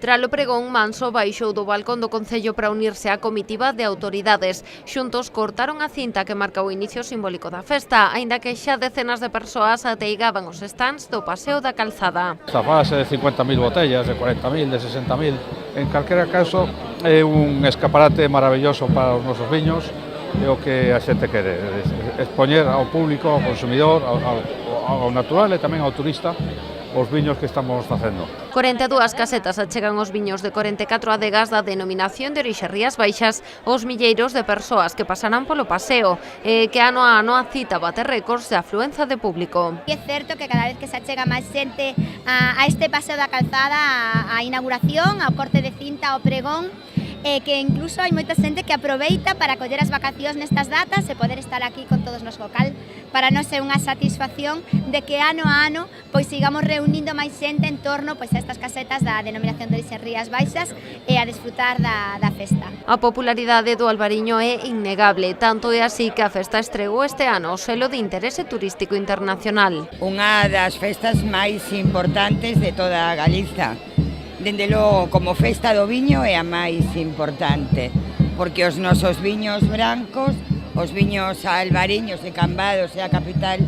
Tralo pregón, Manso baixou do balcón do Concello para unirse á comitiva de autoridades. Xuntos cortaron a cinta que marca o inicio simbólico da festa, aínda que xa decenas de persoas ateigaban os stands do Paseo da Calzada. Esta fase de 50.000 botellas, de 40.000, de 60.000, en calquera caso é un escaparate maravilloso para os nosos viños, é o que a xente quere, expoñer ao público, ao consumidor, ao natural e tamén ao turista os viños que estamos facendo. 42 casetas achegan os viños de 44 adegas da denominación de orixe Rías Baixas aos milleiros de persoas que pasarán polo paseo e que ano a ano a cita bate récords de afluenza de público. É certo que cada vez que se achega máis xente a este Paseo da Calzada, a inauguración, ao corte de cinta, ao pregón, que incluso hai moita xente que aproveita para coller as vacacións nestas datas e poder estar aquí con todos nos local. Para nós é unha satisfacción de que ano a ano pois sigamos reunindo máis xente en torno pois a estas casetas da denominación de orixe Rías Baixas e a desfrutar da festa. A popularidade do Albariño é innegable, tanto é así que a festa estregou este ano o selo de interese turístico internacional. Unha das festas máis importantes de toda a Galiza. Dende logo, como festa do viño é a máis importante, porque os nosos viños brancos, os viños albariños e Cambados e a capital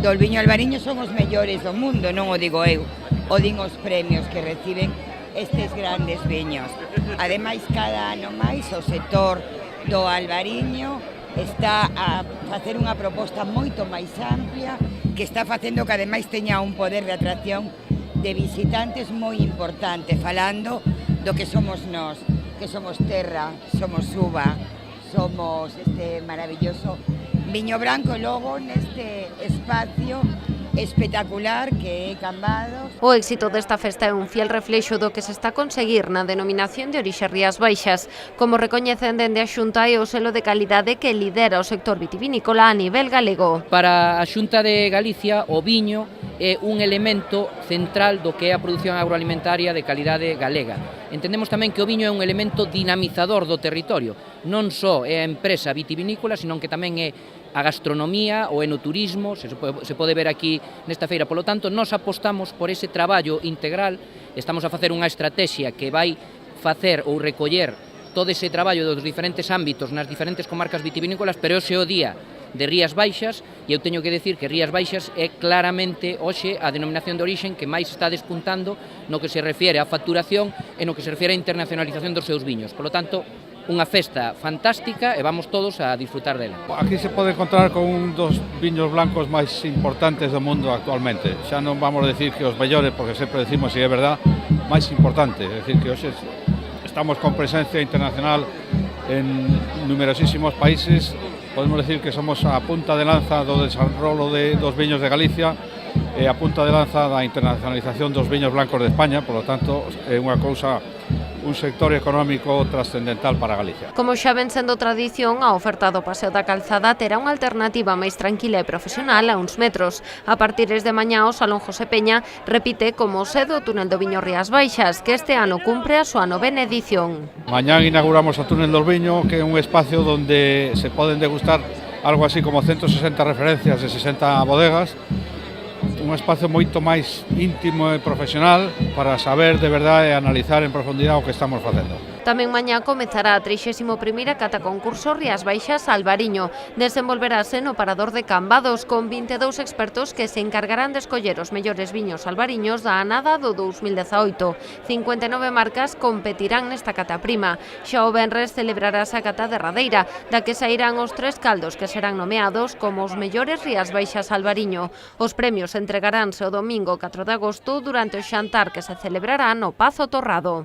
do viño albariño son os mellores do mundo, non o digo eu, o din os premios que reciben estes grandes viños. Ademais, cada ano máis o sector do albariño está a facer unha proposta moito máis amplia que está facendo que ademais teña un poder de atracción de visitantes moi importante, falando do que somos nós, que somos terra, somos uva, somos este maravilloso viño branco, logo neste espacio espectacular que é Cambados. O éxito desta festa é un fiel reflexo do que se está a conseguir na denominación de orixe Rías Baixas, como recoñecen dende a Xunta e o selo de calidade que lidera o sector vitivinícola a nivel galego. Para a Xunta de Galicia, o viño é un elemento central do que é a produción agroalimentaria de calidade galega. Entendemos tamén que o viño é un elemento dinamizador do territorio, non só é a empresa vitivinícola, senón que tamén é a gastronomía, o enoturismo, se pode ver aquí nesta feira. Polo tanto, nós apostamos por ese traballo integral, estamos a facer unha estrategia que vai facer ou recoller todo ese traballo dos diferentes ámbitos nas diferentes comarcas vitivinícolas, pero hoxe é o día de Rías Baixas, e eu teño que decir que Rías Baixas é claramente hoxe a denominación de orixen que máis está despuntando no que se refiere á facturación e no que se refiere á internacionalización dos seus viños. Por lo tanto, unha festa fantástica e vamos todos a disfrutar dela. Aquí se pode encontrar con un dos viños blancos máis importantes do mundo actualmente. Xa non vamos a decir que os mellores, porque sempre decimos, e é verdad, máis importante. É dicir, que hoxe estamos con presencia internacional en numerosísimos países. Podemos decir que somos a punta de lanza do desarrollo dos viños de Galicia e a punta de lanza da internacionalización dos viños blancos de España, por lo tanto, é unha cousa, un sector económico trascendental para Galicia. Como xa ven sendo tradición, a oferta do Paseo da Calzada terá unha alternativa máis tranquila e profesional a uns metros. A partir de mañá, o Salón José Peña repite como sede o túnel do Viño Rías Baixas, que este ano cumpre a súa 9ª edición. Mañá inauguramos o túnel do Viño, que é un espacio onde se poden degustar algo así como 160 referencias de 60 bodegas, un espacio moito máis íntimo e profesional para saber de verdade e analizar en profundidade o que estamos facendo. Tamén mañá comezará a 31ª cata concurso Rías Baixas Albariño. Desenvolverase no Parador de Cambados con 22 expertos que se encargarán de escoller os mellores viños albariños da anada do 2018. 59 marcas competirán nesta cata prima. Xa o venres celebrarase a cata derradeira, da que sairán os 3 caldos que serán nomeados como os mellores Rías Baixas Albariño. Os premios entregaránse o domingo 4 de agosto durante o xantar que se celebrará no Pazo Torrado.